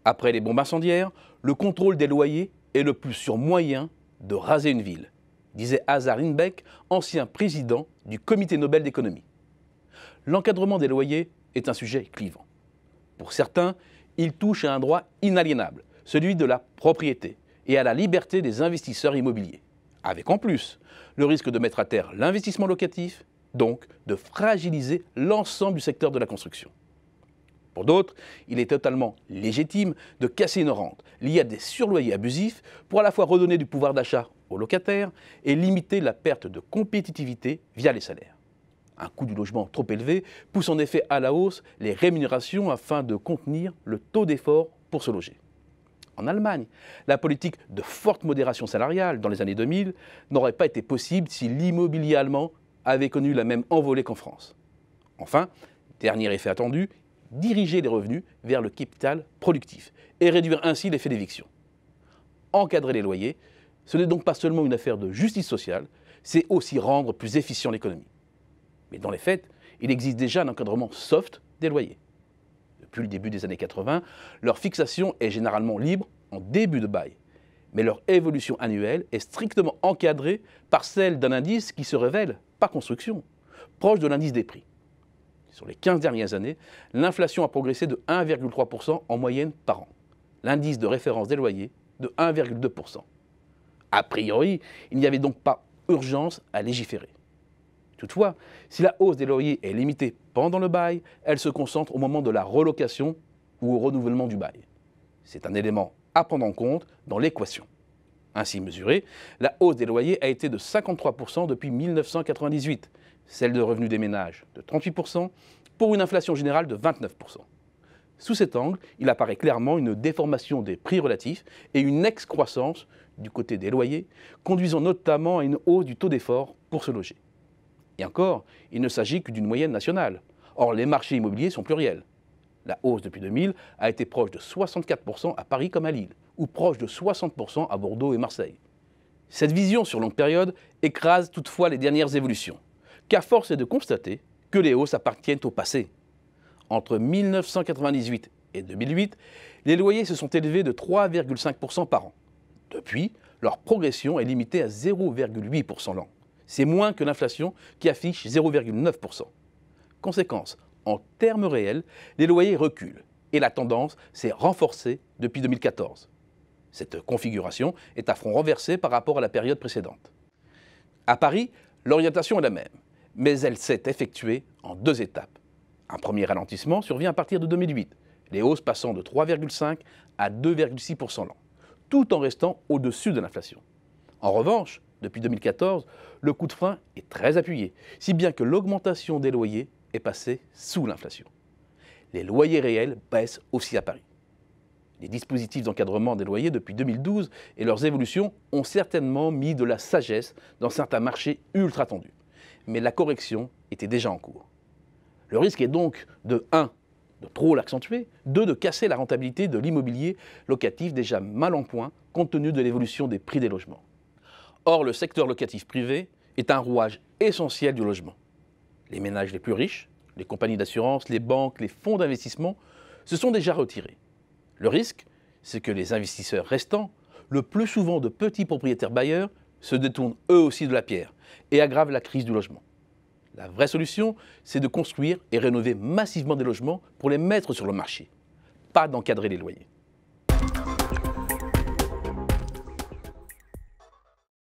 Après les bombes incendiaires, le contrôle des loyers est le plus sûr moyen de raser une ville, disait Assar Lindbeck, ancien président du Comité Nobel d'économie. L'encadrement des loyers est un sujet clivant. Pour certains, il touche à un droit inaliénable, celui de la propriété, et à la liberté des investisseurs immobiliers, avec en plus le risque de mettre à terre l'investissement locatif, donc de fragiliser l'ensemble du secteur de la construction. Pour d'autres, il est totalement légitime de casser une rente liée à des surloyers abusifs pour à la fois redonner du pouvoir d'achat aux locataires et limiter la perte de compétitivité via les salaires. Un coût du logement trop élevé pousse en effet à la hausse les rémunérations afin de contenir le taux d'effort pour se loger. En Allemagne, la politique de forte modération salariale dans les années 2000 n'aurait pas été possible si l'immobilier allemand avait connu la même envolée qu'en France. Enfin, dernier effet attendu, diriger les revenus vers le capital productif et réduire ainsi l'effet d'éviction. Encadrer les loyers, ce n'est donc pas seulement une affaire de justice sociale, c'est aussi rendre plus efficient l'économie. Mais dans les faits, il existe déjà un encadrement soft des loyers. Depuis le début des années 80, leur fixation est généralement libre en début de bail, mais leur évolution annuelle est strictement encadrée par celle d'un indice qui se révèle, par construction, proche de l'indice des prix. Sur les 15 dernières années, l'inflation a progressé de 1,3% en moyenne par an. L'indice de référence des loyers de 1,2%. A priori, il n'y avait donc pas urgence à légiférer. Toutefois, si la hausse des loyers est limitée pendant le bail, elle se concentre au moment de la relocation ou au renouvellement du bail. C'est un élément à prendre en compte dans l'équation. Ainsi mesurée, la hausse des loyers a été de 53% depuis 1998, celle de revenus des ménages de 38%, pour une inflation générale de 29%. Sous cet angle, il apparaît clairement une déformation des prix relatifs et une excroissance du côté des loyers, conduisant notamment à une hausse du taux d'effort pour se loger. Et encore, il ne s'agit que d'une moyenne nationale. Or, les marchés immobiliers sont pluriels. La hausse depuis 2000 a été proche de 64% à Paris comme à Lille, ou proche de 60% à Bordeaux et Marseille. Cette vision sur longue période écrase toutefois les dernières évolutions, car force est de constater que les hausses appartiennent au passé. Entre 1998 et 2008, les loyers se sont élevés de 3,5% par an. Depuis, leur progression est limitée à 0,8% l'an. C'est moins que l'inflation qui affiche 0,9%. Conséquence, en termes réels, les loyers reculent et la tendance s'est renforcée depuis 2014. Cette configuration est à front renversé par rapport à la période précédente. À Paris, l'orientation est la même, mais elle s'est effectuée en deux étapes. Un premier ralentissement survient à partir de 2008, les hausses passant de 3,5 à 2,6% l'an, tout en restant au-dessus de l'inflation. En revanche, depuis 2014, le coup de frein est très appuyé, si bien que l'augmentation des loyers est passée sous l'inflation. Les loyers réels baissent aussi à Paris. Les dispositifs d'encadrement des loyers depuis 2012 et leurs évolutions ont certainement mis de la sagesse dans certains marchés ultra tendus. Mais la correction était déjà en cours. Le risque est donc de 1. De trop l'accentuer, 2. De casser la rentabilité de l'immobilier locatif déjà mal en point compte tenu de l'évolution des prix des logements. Or, le secteur locatif privé est un rouage essentiel du logement. Les ménages les plus riches, les compagnies d'assurance, les banques, les fonds d'investissement se sont déjà retirés. Le risque, c'est que les investisseurs restants, le plus souvent de petits propriétaires bailleurs, se détournent eux aussi de la pierre et aggravent la crise du logement. La vraie solution, c'est de construire et rénover massivement des logements pour les mettre sur le marché, pas d'encadrer les loyers.